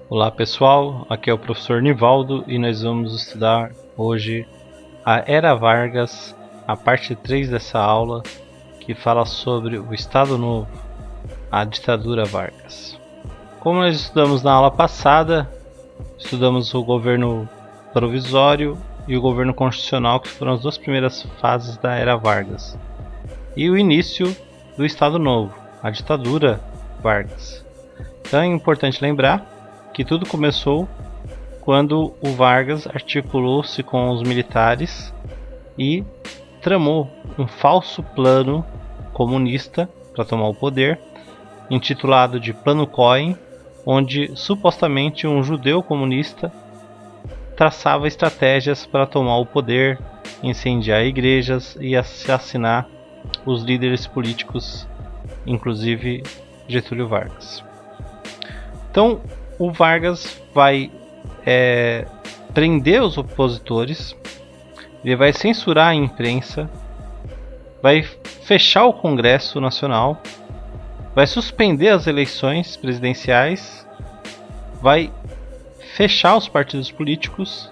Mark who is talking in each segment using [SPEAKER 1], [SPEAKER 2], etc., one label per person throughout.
[SPEAKER 1] Olá pessoal, aqui é o professor Nivaldo e nós vamos estudar hoje a Era Vargas, a parte 3 dessa aula, que fala sobre o Estado Novo, a ditadura Vargas. Como nós estudamos na aula passada, estudamos o governo provisório e o governo constitucional, que foram as duas primeiras fases da Era Vargas, e o início do Estado Novo, a ditadura Vargas. Então é importante lembrar que tudo começou quando o Vargas articulou-se com os militares e tramou um falso plano comunista para tomar o poder, intitulado de Plano Cohen, onde supostamente um judeu comunista traçava estratégias para tomar o poder, incendiar igrejas e assassinar os líderes políticos, inclusive Getúlio Vargas. Então, o Vargas vai prender os opositores, ele vai censurar a imprensa, vai fechar o Congresso Nacional, vai suspender as eleições presidenciais, vai fechar os partidos políticos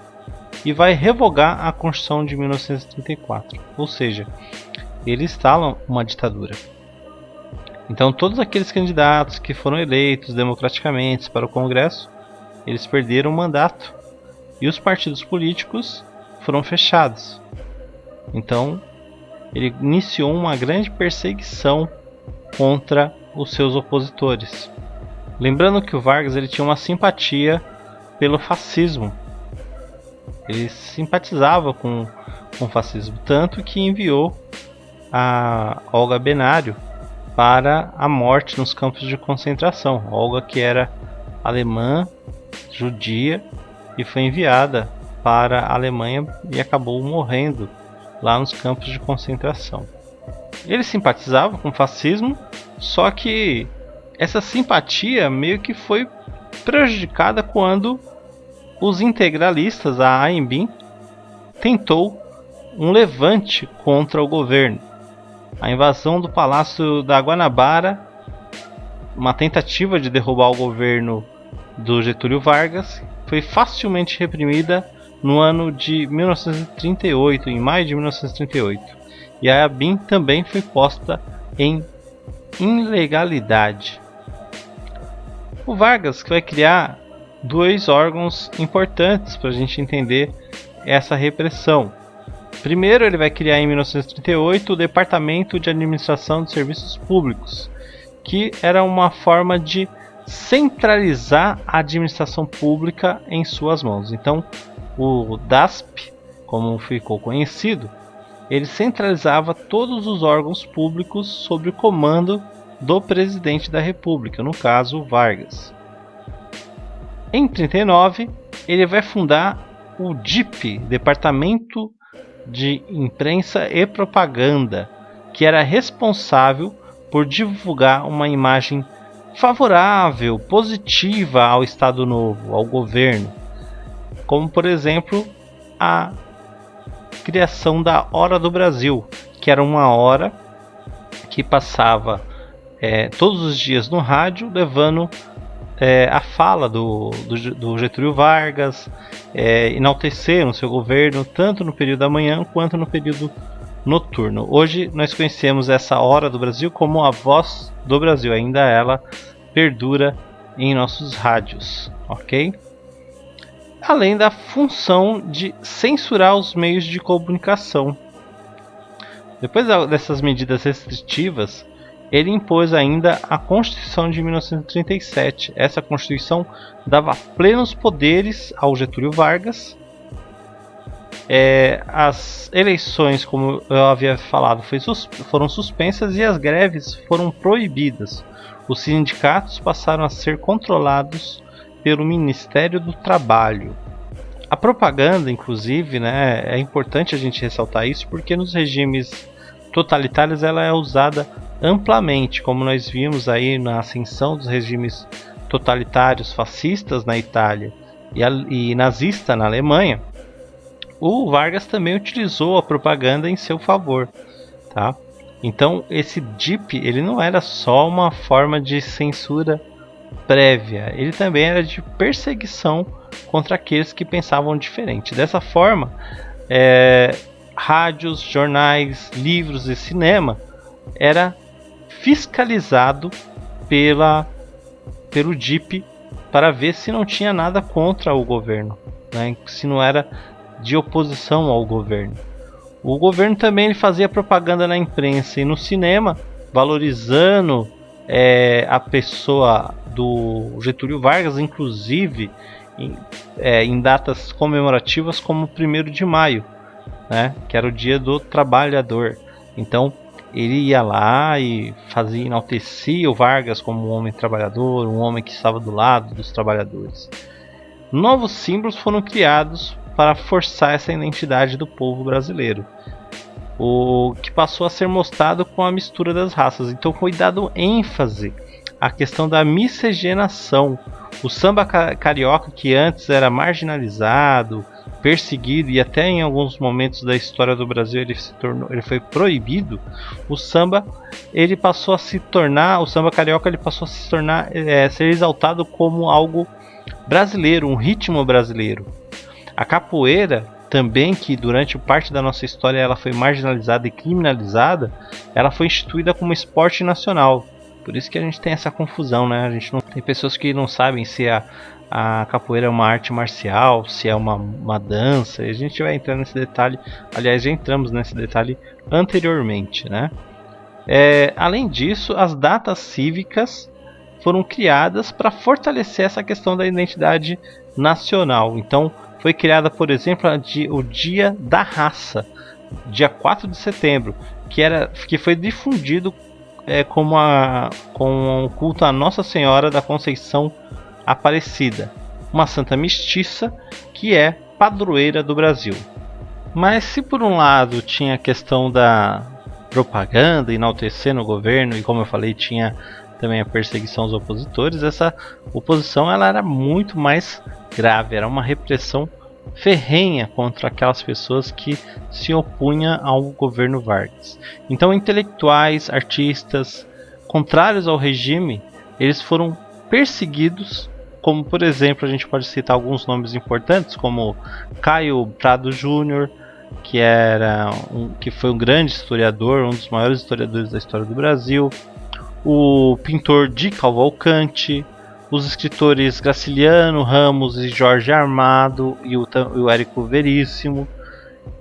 [SPEAKER 1] e vai revogar a Constituição de 1934. Ou seja, ele instala uma ditadura. Então todos aqueles candidatos que foram eleitos democraticamente para o Congresso, eles perderam o mandato e os partidos políticos foram fechados. Então ele iniciou uma grande perseguição contra os seus opositores. Lembrando que o Vargas ele tinha uma simpatia pelo fascismo. Ele simpatizava com o fascismo, tanto que enviou a Olga Benário para a morte nos campos de concentração. Olga, que era alemã, judia, e foi enviada para a Alemanha e acabou morrendo lá nos campos de concentração. Ele simpatizava com o fascismo, só que essa simpatia meio que foi prejudicada quando os integralistas, a ANBIM, tentou um levante contra o governo. A invasão do Palácio da Guanabara, uma tentativa de derrubar o governo do Getúlio Vargas, foi facilmente reprimida no ano de 1938, em maio de 1938. E a ANBIM também foi posta em ilegalidade. O Vargas que vai criar dois órgãos importantes para a gente entender essa repressão. Primeiro, ele vai criar em 1938 o Departamento de Administração de Serviços Públicos, que era uma forma de centralizar a administração pública em suas mãos. Então, o DASP, como ficou conhecido, ele centralizava todos os órgãos públicos sob o comando do presidente da República, no caso Vargas. Em 1939, ele vai fundar o DIP, Departamento de Imprensa e Propaganda, que era responsável por divulgar uma imagem favorável, positiva ao Estado Novo, ao governo, como por exemplo a criação da Hora do Brasil, que era uma hora que passava todos os dias no rádio, levando a fala do Getúlio Vargas, enaltecendo o seu governo, tanto no período da manhã quanto no período noturno. Hoje nós conhecemos essa Hora do Brasil como a Voz do Brasil, ainda ela perdura em nossos rádios, ok? Além da função de censurar os meios de comunicação. Depois dessas medidas restritivas, ele impôs ainda a Constituição de 1937. Essa Constituição dava plenos poderes ao Getúlio Vargas. As eleições, como eu havia falado, foram suspensas e as greves foram proibidas. Os sindicatos passaram a ser controlados pelo Ministério do Trabalho. A propaganda, inclusive, é importante a gente ressaltar isso, porque nos regimes totalitários ela é usada amplamente, como nós vimos aí na ascensão dos regimes totalitários fascistas na Itália e nazista na Alemanha. O Vargas também utilizou a propaganda em seu favor, tá? Então esse DIP ele não era só uma forma de censura prévia, ele também era de perseguição contra aqueles que pensavam diferente. Dessa forma, rádios, jornais, livros e cinema era fiscalizado pelo DIP para ver se não tinha nada contra o governo, né? Se não era de oposição ao governo. O governo também fazia propaganda na imprensa e no cinema, valorizando a pessoa do Getúlio Vargas, inclusive em datas comemorativas como o 1º de maio, né? Que era o dia do trabalhador. Então ele ia lá e enaltecia o Vargas como um homem trabalhador, um homem que estava do lado dos trabalhadores. Novos símbolos foram criados para forçar essa identidade do povo brasileiro, o que passou a ser mostrado com a mistura das raças. Então foi dado ênfase à questão da miscigenação. O samba carioca, que antes era marginalizado, perseguido e até em alguns momentos da história do Brasil ele foi proibido, o samba carioca passou a se tornar ser exaltado como algo brasileiro, um ritmo brasileiro. A capoeira também, que durante parte da nossa história ela foi marginalizada e criminalizada, ela foi instituída como esporte nacional. Por isso que a gente tem essa confusão, né? A gente não tem pessoas que não sabem se a capoeira é uma arte marcial, se é uma dança. E a gente vai entrar nesse detalhe. Aliás, já entramos nesse detalhe anteriormente, né? Além disso, as datas cívicas foram criadas para fortalecer essa questão da identidade nacional. Então, foi criada, por exemplo, o Dia da Raça, dia 4 de setembro, que foi difundido com um culto a Nossa Senhora da Conceição Aparecida, uma santa mestiça que é padroeira do Brasil. Mas se por um lado tinha a questão da propaganda enaltecendo o governo, e como eu falei, tinha também a perseguição aos opositores, essa oposição ela era muito mais grave, era uma repressão ferrenha contra aquelas pessoas que se opunham ao governo Vargas. Então intelectuais, artistas contrários ao regime, eles foram perseguidos, como por exemplo a gente pode citar alguns nomes importantes, como Caio Prado Júnior, que foi um grande historiador, um dos maiores historiadores da história do Brasil, o pintor Di Cavalcanti, os escritores Graciliano Ramos e Jorge Amado e o Érico Veríssimo,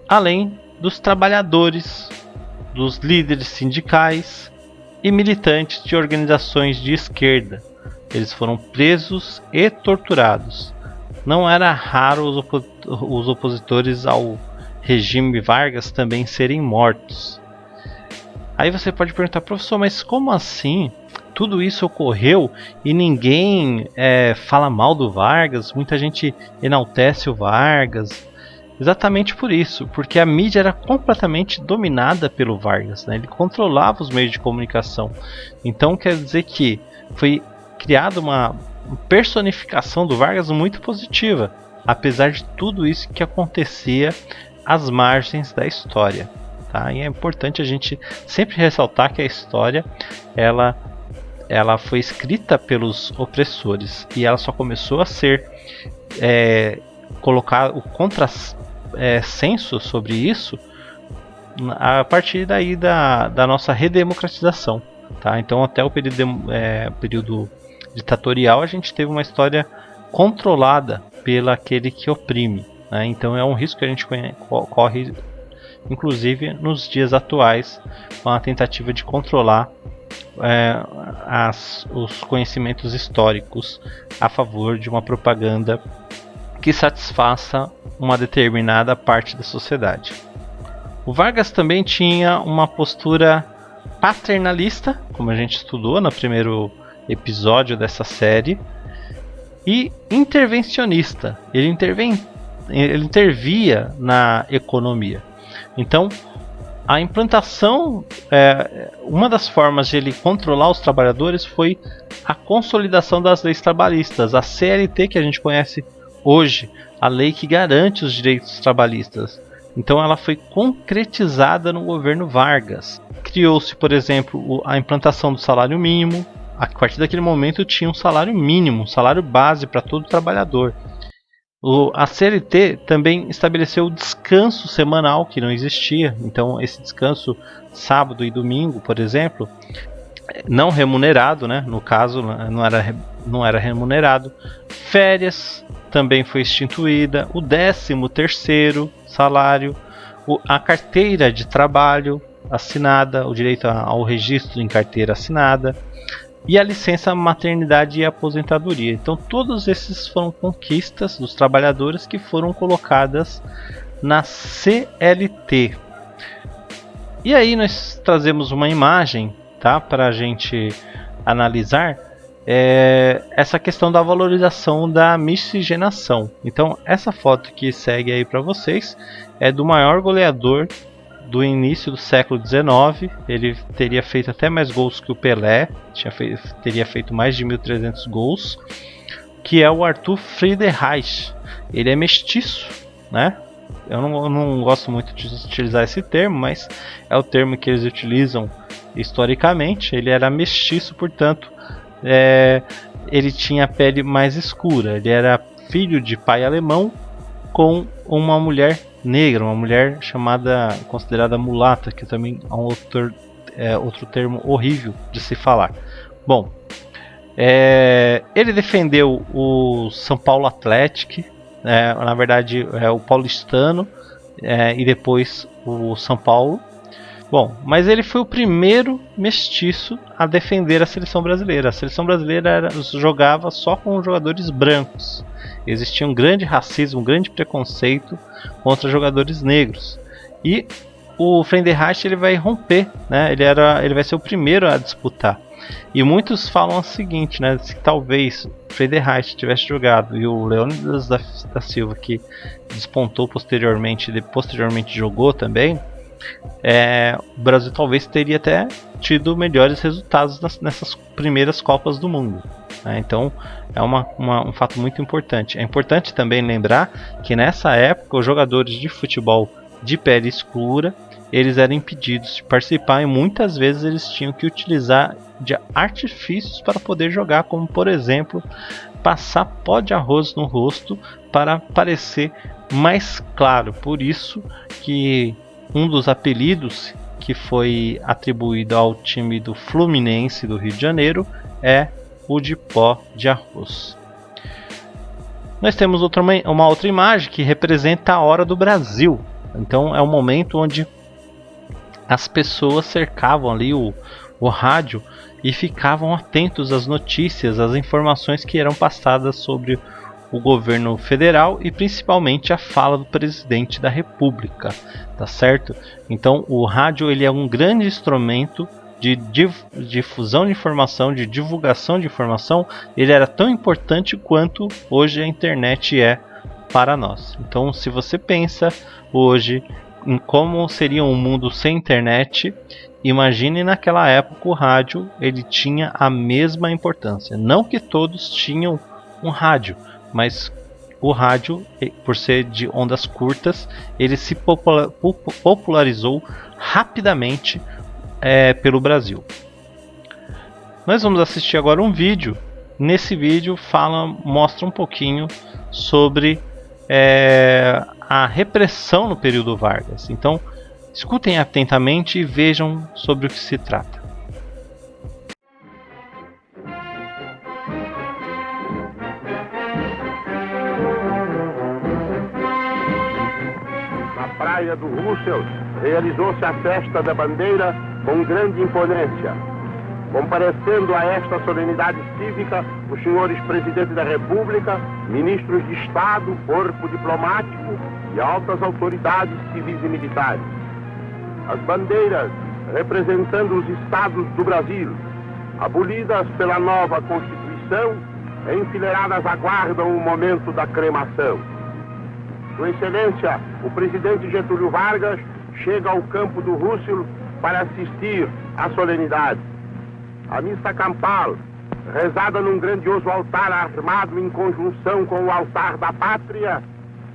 [SPEAKER 1] além dos trabalhadores, dos líderes sindicais e militantes de organizações de esquerda. Eles foram presos e torturados. Não era raro os opositores ao regime Vargas também serem mortos. Aí você pode perguntar, professor, mas como assim? Tudo isso ocorreu e ninguém fala mal do Vargas, muita gente enaltece o Vargas. Exatamente por isso, porque a mídia era completamente dominada pelo Vargas, né? Ele controlava os meios de comunicação. Então quer dizer que foi criada uma personificação do Vargas muito positiva, apesar de tudo isso que acontecia às margens da história. Tá? E é importante a gente sempre ressaltar que a história ela foi escrita pelos opressores e ela só começou a ser colocar o contrassenso sobre isso a partir daí da nossa redemocratização. Tá? Então até o período ditatorial a gente teve uma história controlada pelo aquele que oprime, né? Então é um risco que a gente corre inclusive nos dias atuais com a tentativa de controlar os conhecimentos históricos a favor de uma propaganda que satisfaça uma determinada parte da sociedade. O Vargas também tinha uma postura paternalista, como a gente estudou no primeiro episódio dessa série, e intervencionista. Ele intervia na economia. Então, a implantação, uma das formas de ele controlar os trabalhadores foi a consolidação das leis trabalhistas, a CLT que a gente conhece hoje, a lei que garante os direitos trabalhistas. Então ela foi concretizada no governo Vargas. Criou-se, por exemplo, a implantação do salário mínimo, a partir daquele momento tinha um salário mínimo, um salário base para todo trabalhador. A CLT também estabeleceu o descanso semanal, que não existia. Então esse descanso sábado e domingo, por exemplo, não remunerado, né? No caso não era remunerado. Férias também foi extintuída. O 13º salário, a carteira de trabalho assinada, o direito ao registro em carteira assinada, e a licença maternidade e aposentadoria. Então todos esses foram conquistas dos trabalhadores que foram colocadas na CLT. E aí nós trazemos uma imagem, tá, para a gente analisar essa questão da valorização da miscigenação. Então essa foto que segue aí para vocês é do maior goleador do início do século XIX. Ele teria feito até mais gols que o Pelé, teria feito mais de 1.300 gols, que é o Arthur Friedreich. Ele é mestiço, né? Eu não gosto muito de utilizar esse termo, mas é o termo que eles utilizam historicamente. Ele era mestiço, portanto, ele tinha a pele mais escura. Ele era filho de pai alemão com uma mulher negra, uma mulher considerada mulata, que também é outro termo horrível de se falar. Bom, ele defendeu o São Paulo Athletic, na verdade o paulistano, e depois o São Paulo. Bom, mas ele foi o primeiro mestiço a defender a seleção brasileira. A seleção brasileira jogava só com jogadores brancos. Existia um grande racismo, um grande preconceito contra jogadores negros. E o Friedreich ele vai romper, né? Ele vai ser o primeiro a disputar. E muitos falam o seguinte, né? Se talvez Friedreich tivesse jogado e o Leônidas da Silva, que despontou posteriormente jogou também, o Brasil talvez teria até tido melhores resultados nessas primeiras Copas do Mundo, né? Então é um fato muito importante. É importante também lembrar que nessa época os jogadores de futebol de pele escura eles eram impedidos de participar e muitas vezes eles tinham que utilizar de artifícios para poder jogar, como por exemplo passar pó de arroz no rosto para parecer mais claro. Por isso que um dos apelidos que foi atribuído ao time do Fluminense do Rio de Janeiro é o de pó de arroz. Nós temos uma outra imagem que representa a hora do Brasil. Então é um momento onde as pessoas cercavam ali o rádio e ficavam atentos às notícias, às informações que eram passadas sobre o governo federal e principalmente a fala do presidente da República, tá certo? Então o rádio ele é um grande instrumento de difusão de informação, de divulgação de informação. Ele era tão importante quanto hoje a internet é para nós. Então se você pensa hoje em como seria um mundo sem internet, imagine naquela época o rádio ele tinha a mesma importância. Não que todos tinham um rádio, mas o rádio, por ser de ondas curtas, ele se popularizou rapidamente pelo Brasil. Nós vamos assistir agora um vídeo. Nesse vídeo mostra um pouquinho sobre a repressão no período Vargas. Então, escutem atentamente e vejam sobre o que se trata.
[SPEAKER 2] Na praia do Russell, realizou-se a festa da bandeira com grande imponência. Comparecendo a esta solenidade cívica, os senhores presidentes da República, ministros de Estado, corpo diplomático e altas autoridades civis e militares. As bandeiras representando os estados do Brasil, abolidas pela nova Constituição, enfileiradas aguardam o momento da cremação. Sua Excelência, o presidente Getúlio Vargas, chega ao campo do Russell para assistir à solenidade. A missa campal, rezada num grandioso altar armado em conjunção com o altar da pátria,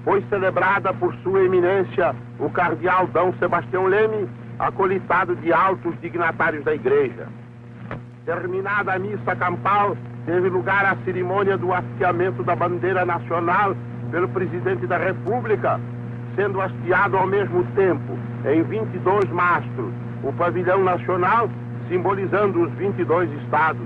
[SPEAKER 2] foi celebrada por sua eminência, o cardeal D. Sebastião Leme, acolitado de altos dignatários da igreja. Terminada a missa campal, teve lugar a cerimônia do hasteamento da bandeira nacional pelo presidente da República, sendo hasteado ao mesmo tempo, em 22 mastros, o pavilhão nacional, simbolizando os 22 estados.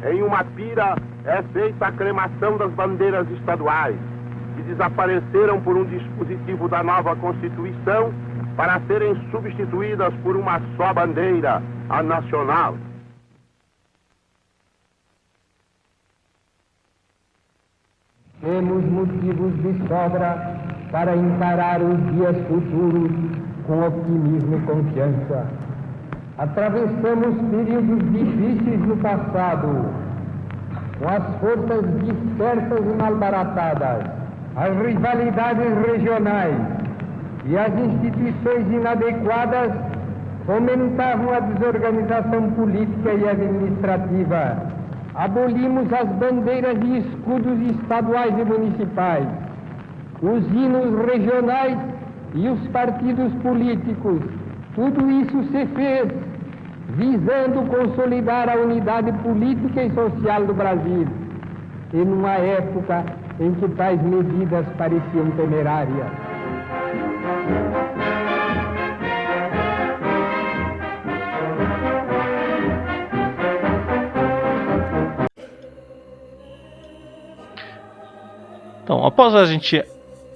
[SPEAKER 2] Em uma pira é feita a cremação das bandeiras estaduais, que desapareceram por um dispositivo da nova Constituição para serem substituídas por uma só bandeira, a nacional.
[SPEAKER 3] Temos motivos de sobra para encarar os dias futuros com otimismo e confiança. Atravessamos períodos difíceis no passado, com as forças dispersas e malbaratadas, as rivalidades regionais e as instituições inadequadas fomentavam a desorganização política e administrativa. Abolimos as bandeiras e escudos estaduais e municipais, os hinos regionais e os partidos políticos. Tudo isso se fez visando consolidar a unidade política e social do Brasil, e numa época em que tais medidas pareciam temerárias.
[SPEAKER 1] Então, após a gente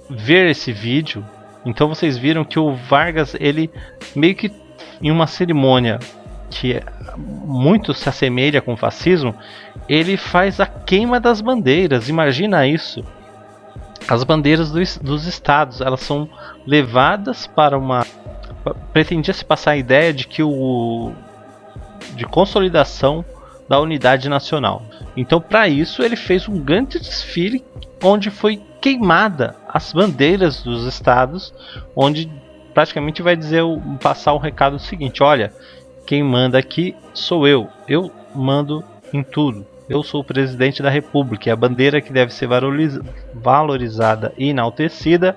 [SPEAKER 1] ver esse vídeo, então vocês viram que o Vargas, ele meio que em uma cerimônia que muito se assemelha com o fascismo, ele faz a queima das bandeiras. Imagina isso. As bandeiras dos estados, elas são levadas para uma... Pretendia se passar a ideia de que de consolidação da unidade nacional. Então, para isso, ele fez um grande desfile onde foi queimada as bandeiras dos estados, onde praticamente vai passar o recado seguinte: olha, quem manda aqui sou eu mando em tudo, eu sou o presidente da República, e a bandeira que deve ser valorizada e enaltecida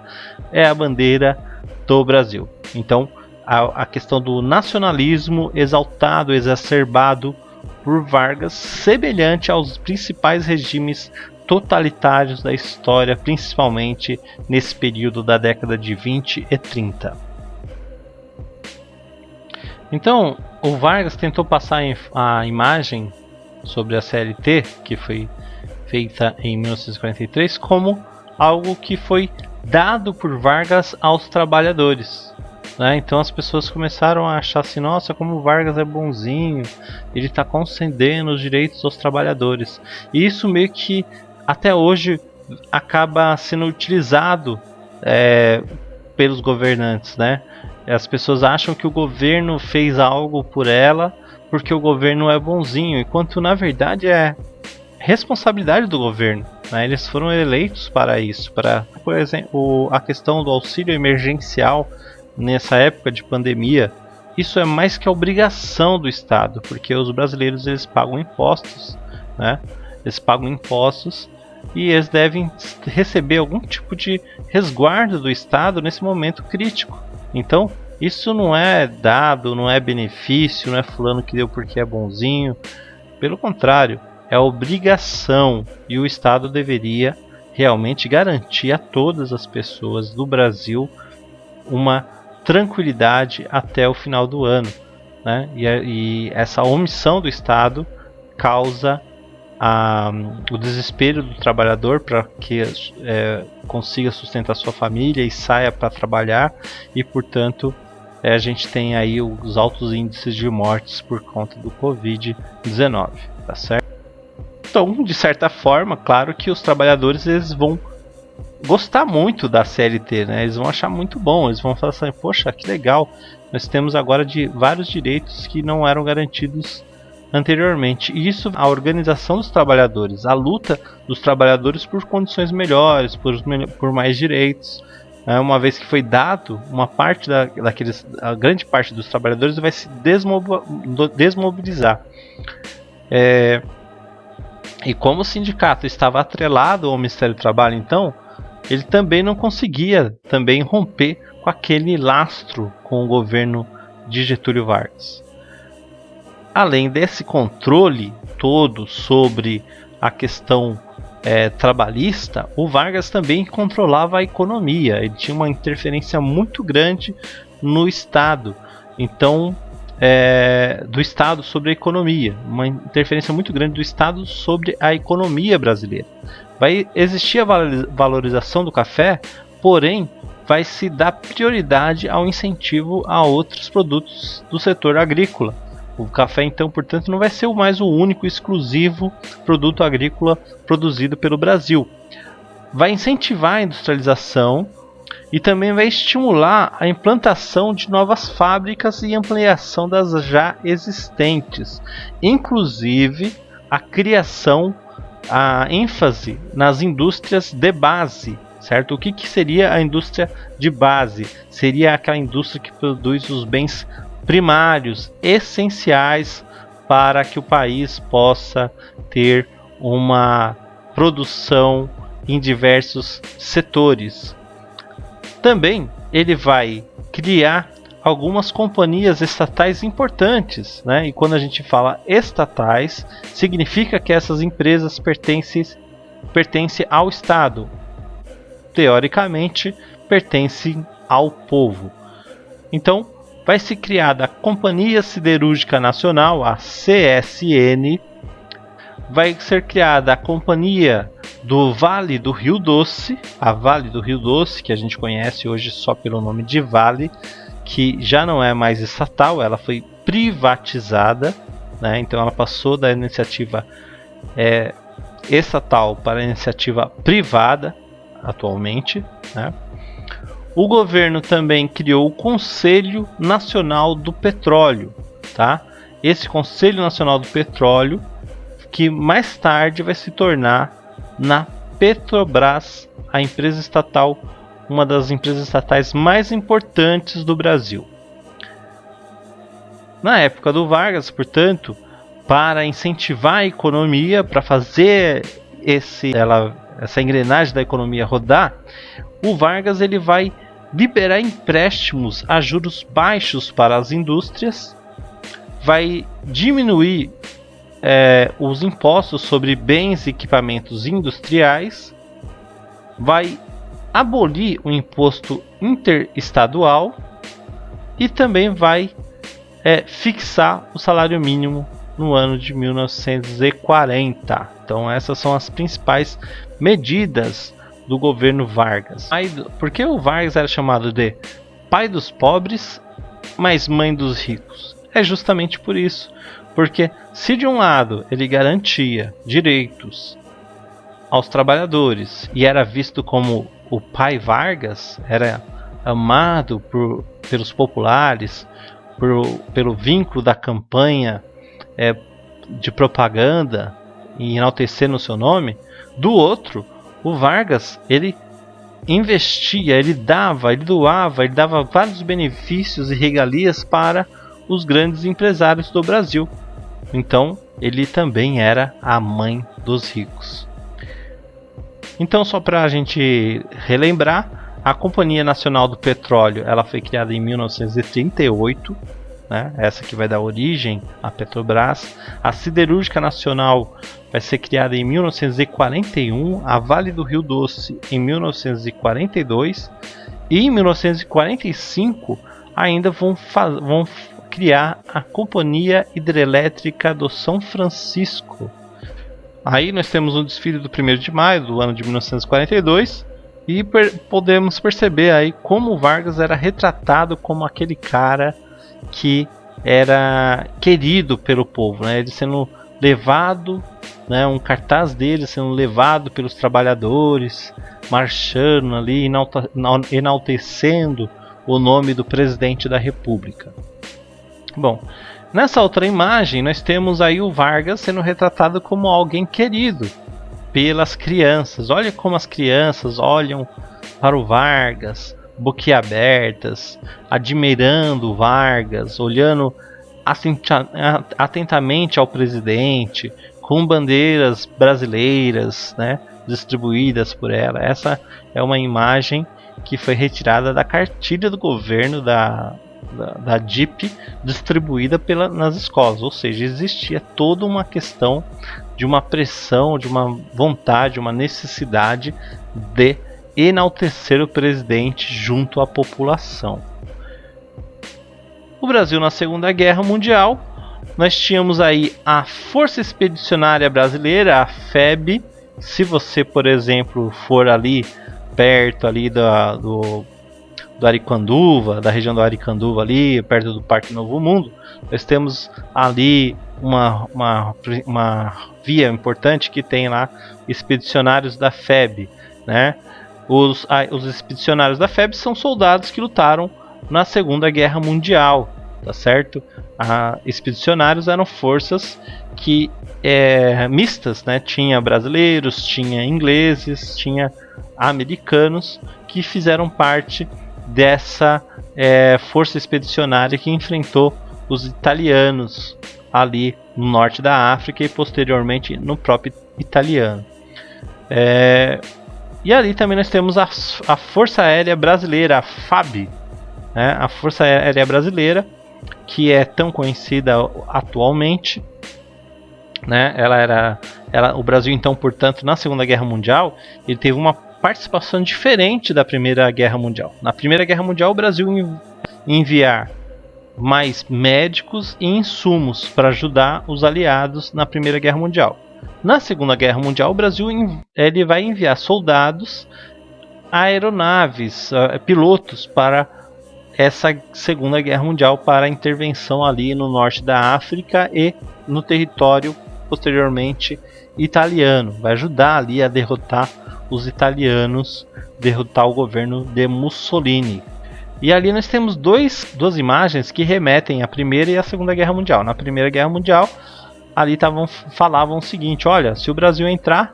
[SPEAKER 1] é a bandeira do Brasil. Então, a questão do nacionalismo exaltado, exacerbado por Vargas, semelhante aos principais regimes totalitários da história, principalmente nesse período da década de 20 e 30. Então, o Vargas tentou passar a imagem sobre a CLT, que foi feita em 1943, como algo que foi dado por Vargas aos trabalhadores, né? Então as pessoas começaram a achar assim: nossa, como o Vargas é bonzinho, ele está concedendo os direitos aos trabalhadores. E isso meio que até hoje acaba sendo utilizado pelos governantes, né? As pessoas acham que o governo fez algo por ela porque o governo é bonzinho, enquanto na verdade é responsabilidade do governo, né? Eles foram eleitos para isso, por exemplo, a questão do auxílio emergencial nessa época de pandemia. Isso é mais que a obrigação do Estado, porque os brasileiros eles pagam impostos, né? Eles pagam impostos e eles devem receber algum tipo de resguardo do Estado nesse momento crítico. Então, isso não é dado, não é benefício, não é fulano que deu porque é bonzinho. Pelo contrário, é obrigação, e o Estado deveria realmente garantir a todas as pessoas do Brasil uma tranquilidade até o final do ano, né? E essa omissão do Estado causa o desespero do trabalhador para que consiga sustentar sua família e saia para trabalhar, e portanto a gente tem aí os altos índices de mortes por conta do Covid-19, tá certo? Então, de certa forma, claro que os trabalhadores eles vão gostar muito da CLT, né? Eles vão achar muito bom, eles vão falar assim, poxa, que legal, nós temos agora vários direitos que não eram garantidos anteriormente. E isso, a organização dos trabalhadores, a luta dos trabalhadores por condições melhores, por mais direitos. Uma vez que foi dado, uma parte a grande parte dos trabalhadores vai se desmobilizar. E como o sindicato estava atrelado ao Ministério do Trabalho, então, ele também não conseguia também romper com aquele lastro com o governo de Getúlio Vargas. Além desse controle todo sobre a questão trabalhista, o Vargas também controlava a economia. Ele tinha uma interferência muito grande no Estado, então do Estado sobre a economia, uma interferência muito grande do Estado sobre a economia brasileira. Vai existir a valorização do café, porém vai se dar prioridade ao incentivo a outros produtos do setor agrícola. O café, então, portanto, não vai ser mais o único exclusivo produto agrícola produzido pelo Brasil. Vai incentivar a industrialização e também vai estimular a implantação de novas fábricas e ampliação das já existentes, inclusive a criação, a ênfase nas indústrias de base, certo? O que seria a indústria de base? Seria aquela indústria que produz os bens primários, essenciais para que o país possa ter uma produção em diversos setores. Também ele vai criar algumas companhias estatais importantes, né? E quando a gente fala estatais, significa que essas empresas pertencem ao Estado. Teoricamente, pertencem ao povo. Então, vai ser criada a Companhia Siderúrgica Nacional, a CSN. Vai ser criada a Companhia do Vale do Rio Doce, a Vale do Rio Doce, que a gente conhece hoje só pelo nome de Vale, que já não é mais estatal, ela foi privatizada, né? Então ela passou da iniciativa estatal para a iniciativa privada atualmente, né? O governo também criou o Conselho Nacional do Petróleo, tá? Esse Conselho Nacional do Petróleo, que mais tarde vai se tornar na Petrobras, a empresa estatal, uma das empresas estatais mais importantes do Brasil. Na época do Vargas, portanto, para incentivar a economia, para fazer essa engrenagem da economia rodar, o Vargas ele vai liberar empréstimos a juros baixos para as indústrias, vai diminuir os impostos sobre bens e equipamentos industriais, vai abolir o imposto interestadual e também vai fixar o salário mínimo no ano de 1940. Então essas são as principais medidas do governo Vargas. Por que o Vargas era chamado de pai dos pobres, mas mãe dos ricos? É justamente por isso. Porque se de um lado ele garantia direitos aos trabalhadores e era visto como o pai Vargas, era amado pelos populares, pelo vínculo da campanha de propaganda e enaltecendo o seu nome, do outro, o Vargas, ele investia, ele doava, ele dava vários benefícios e regalias para os grandes empresários do Brasil. Então, ele também era a mãe dos ricos. Então, só para a gente relembrar, a Companhia Nacional do Petróleo, ela foi criada em 1938, né? Essa que vai dar origem à Petrobras. A Siderúrgica Nacional vai ser criada em 1941, a Vale do Rio Doce em 1942 e em 1945 ainda vão criar a Companhia Hidrelétrica do São Francisco. Aí nós temos o desfile do 1º de maio do ano de 1942 e podemos perceber aí como o Vargas era retratado como aquele cara que era querido pelo povo, né? Ele sendo levado né, um cartaz dele sendo levado pelos trabalhadores, marchando ali, enaltecendo o nome do presidente da República. Bom, nessa outra imagem nós temos aí o Vargas sendo retratado como alguém querido pelas crianças. Olha como as crianças olham para o Vargas, boquiabertas, admirando o Vargas, olhando atentamente ao presidente, com bandeiras brasileiras, né, distribuídas por ela. Essa é uma imagem que foi retirada da cartilha do governo da DIP, distribuída nas escolas. Ou seja, existia toda uma questão de uma pressão, de uma vontade, uma necessidade de enaltecer o presidente junto à população. O Brasil na Segunda Guerra Mundial, nós tínhamos aí a Força Expedicionária Brasileira, a FEB. Se você, por exemplo, for ali perto ali do Aricanduva, da região do Aricanduva ali, perto do Parque Novo Mundo, nós temos ali uma via importante que tem lá expedicionários da FEB, né? Os expedicionários da FEB são soldados que lutaram na Segunda Guerra Mundial, tá certo? Expedicionários eram forças que mistas, né? Tinha brasileiros, tinha ingleses, tinha americanos que fizeram parte dessa força expedicionária que enfrentou os italianos ali no norte da África e posteriormente no próprio italiano. E ali também nós temos a Força Aérea Brasileira, a FAB, né? A Força Aérea Brasileira, que é tão conhecida atualmente, né? O Brasil, então, portanto, na Segunda Guerra Mundial, ele teve uma participação diferente da Primeira Guerra Mundial. Na Primeira Guerra Mundial, o Brasil enviar mais médicos e insumos para ajudar os aliados na Primeira Guerra Mundial. Na Segunda Guerra Mundial, o Brasil ele vai enviar soldados, aeronaves, pilotos para essa Segunda Guerra Mundial, para a intervenção ali no norte da África e no território posteriormente italiano. Vai ajudar ali a derrotar os italianos, derrotar o governo de Mussolini. E ali nós temos duas imagens que remetem à Primeira e à Segunda Guerra Mundial. Na Primeira Guerra Mundial, ali falavam o seguinte: olha, se o Brasil entrar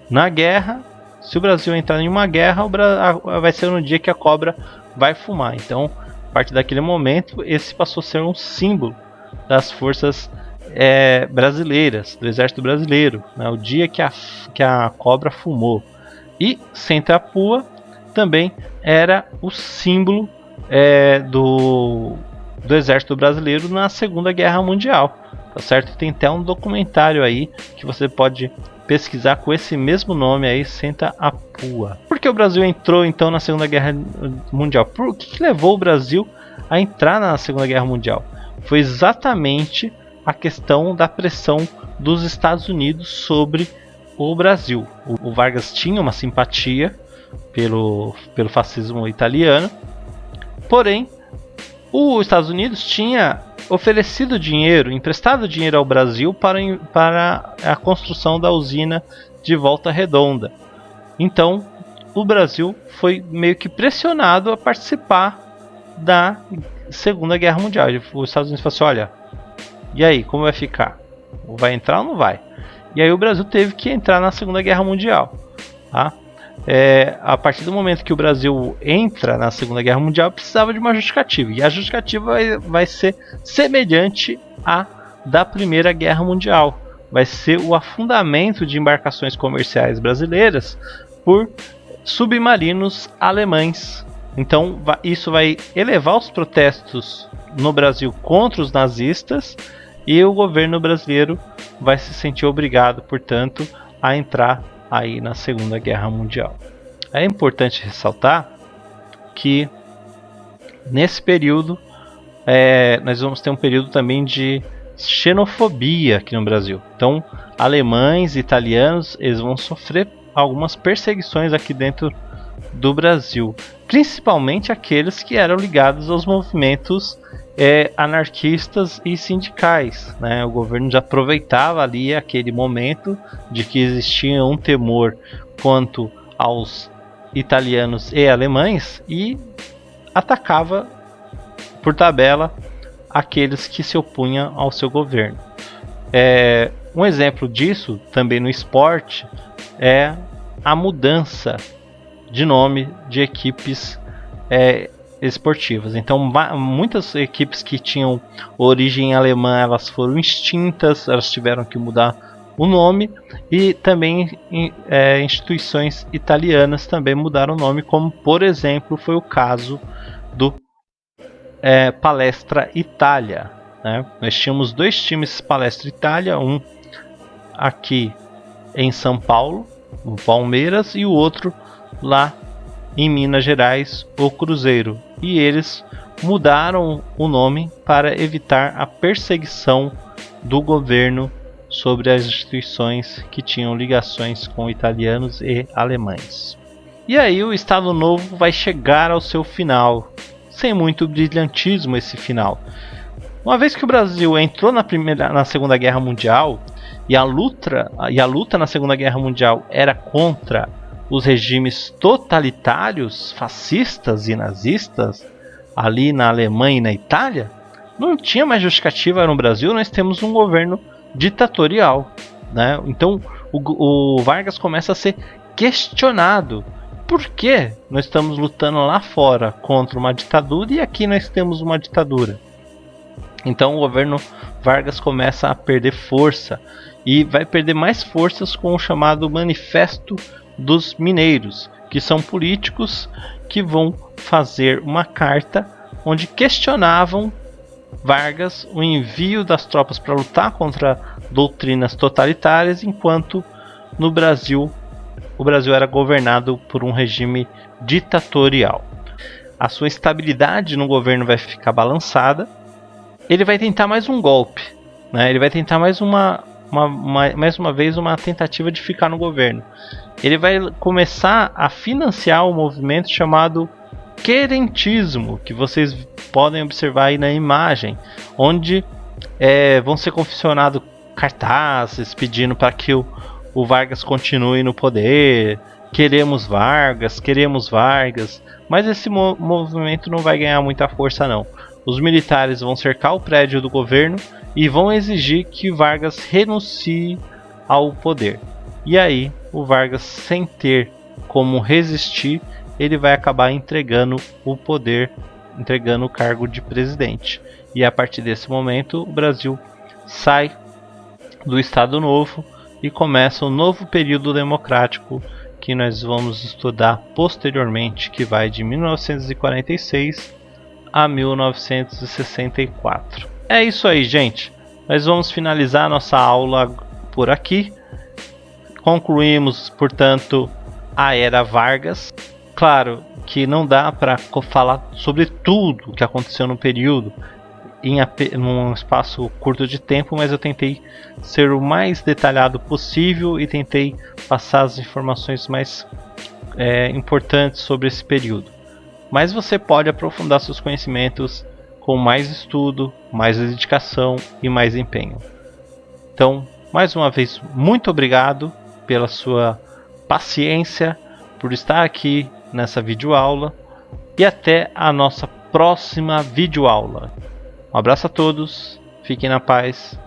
[SPEAKER 1] na guerra, se o Brasil entrar em uma guerra, vai ser no dia que a cobra vai fumar. Então, a partir daquele momento, esse passou a ser um símbolo das forças brasileiras, do exército brasileiro, né? O dia que a cobra fumou. E Centra-Pua também era o símbolo do exército brasileiro na Segunda Guerra Mundial, tá certo? Tem até um documentário aí que você pode pesquisar com esse mesmo nome aí, Centra-Pua. Por que o Brasil entrou então na Segunda Guerra Mundial? O que levou o Brasil a entrar na Segunda Guerra Mundial? Foi exatamente a questão da pressão dos Estados Unidos sobre o Brasil. O Vargas tinha uma simpatia pelo fascismo italiano, porém os Estados Unidos tinha oferecido dinheiro, emprestado dinheiro ao Brasil para a construção da usina de Volta Redonda. Então o Brasil foi meio que pressionado a participar da Segunda Guerra Mundial. Os Estados Unidos falaram assim: olha, e aí, como vai ficar? Vai entrar ou não vai? E aí o Brasil teve que entrar na Segunda Guerra Mundial, tá? A partir do momento que o Brasil entra na Segunda Guerra Mundial, precisava de uma justificativa. E a justificativa vai ser semelhante à da Primeira Guerra Mundial. Vai ser o afundamento de embarcações comerciais brasileiras por submarinos alemães. Então isso vai elevar os protestos no Brasil contra os nazistas, e o governo brasileiro vai se sentir obrigado, portanto, a entrar aí na Segunda Guerra Mundial. É importante ressaltar que nesse período nós vamos ter um período também de xenofobia aqui no Brasil. Então, alemães e italianos, eles vão sofrer algumas perseguições aqui dentro do Brasil, principalmente aqueles que eram ligados aos movimentos anarquistas e sindicais, né? O governo já aproveitava ali aquele momento de que existia um temor quanto aos italianos e alemães e atacava por tabela aqueles que se opunham ao seu governo. Um exemplo disso também no esporte é a mudança de nome de equipes esportivas. Então muitas equipes que tinham origem alemã, elas foram extintas, elas tiveram que mudar o nome, e também instituições italianas também mudaram o nome, como por exemplo foi o caso do Palestra Itália, né? Nós tínhamos 2 times Palestra Itália, um aqui em São Paulo, o Palmeiras, e o outro lá em Minas Gerais, o Cruzeiro, e eles mudaram o nome para evitar a perseguição do governo sobre as instituições que tinham ligações com italianos e alemães. E aí o Estado Novo vai chegar ao seu final, sem muito brilhantismo esse final. Uma vez que o Brasil entrou na Segunda Guerra Mundial, e a luta na Segunda Guerra Mundial era contra os regimes totalitários, fascistas e nazistas, ali na Alemanha e na Itália, não tinha mais justificativa no Brasil, nós temos um governo ditatorial, né? Então o Vargas começa a ser questionado. Por que nós estamos lutando lá fora contra uma ditadura e aqui nós temos uma ditadura? Então o governo Vargas começa a perder força, e vai perder mais forças com o chamado Manifesto dos Mineiros, que são políticos que vão fazer uma carta onde questionavam Vargas o envio das tropas para lutar contra doutrinas totalitárias, enquanto no Brasil o Brasil era governado por um regime ditatorial. A sua estabilidade no governo vai ficar balançada. Ele vai tentar mais um golpe, né? Ele vai tentar mais uma vez uma tentativa de ficar no governo. Ele vai começar a financiar um movimento chamado querentismo, que vocês podem observar aí na imagem, onde vão ser confeccionados cartazes pedindo para que o Vargas continue no poder. Queremos Vargas, mas esse movimento não vai ganhar muita força não. Os militares vão cercar o prédio do governo e vão exigir que Vargas renuncie ao poder. E aí, o Vargas, sem ter como resistir, ele vai acabar entregando o poder, entregando o cargo de presidente. E a partir desse momento, o Brasil sai do Estado Novo e começa um novo período democrático que nós vamos estudar posteriormente, que vai de 1946 a 1964. É isso aí, gente. Nós vamos finalizar nossa aula por aqui. Concluímos, portanto, a Era Vargas. Claro que não dá para falar sobre tudo que aconteceu no período em um espaço curto de tempo, mas eu tentei ser o mais detalhado possível e tentei passar as informações mais importantes sobre esse período. Mas você pode aprofundar seus conhecimentos com mais estudo, mais dedicação e mais empenho. Então, mais uma vez, muito obrigado pela sua paciência, por estar aqui nessa videoaula, e até a nossa próxima videoaula. Um abraço a todos, fiquem na paz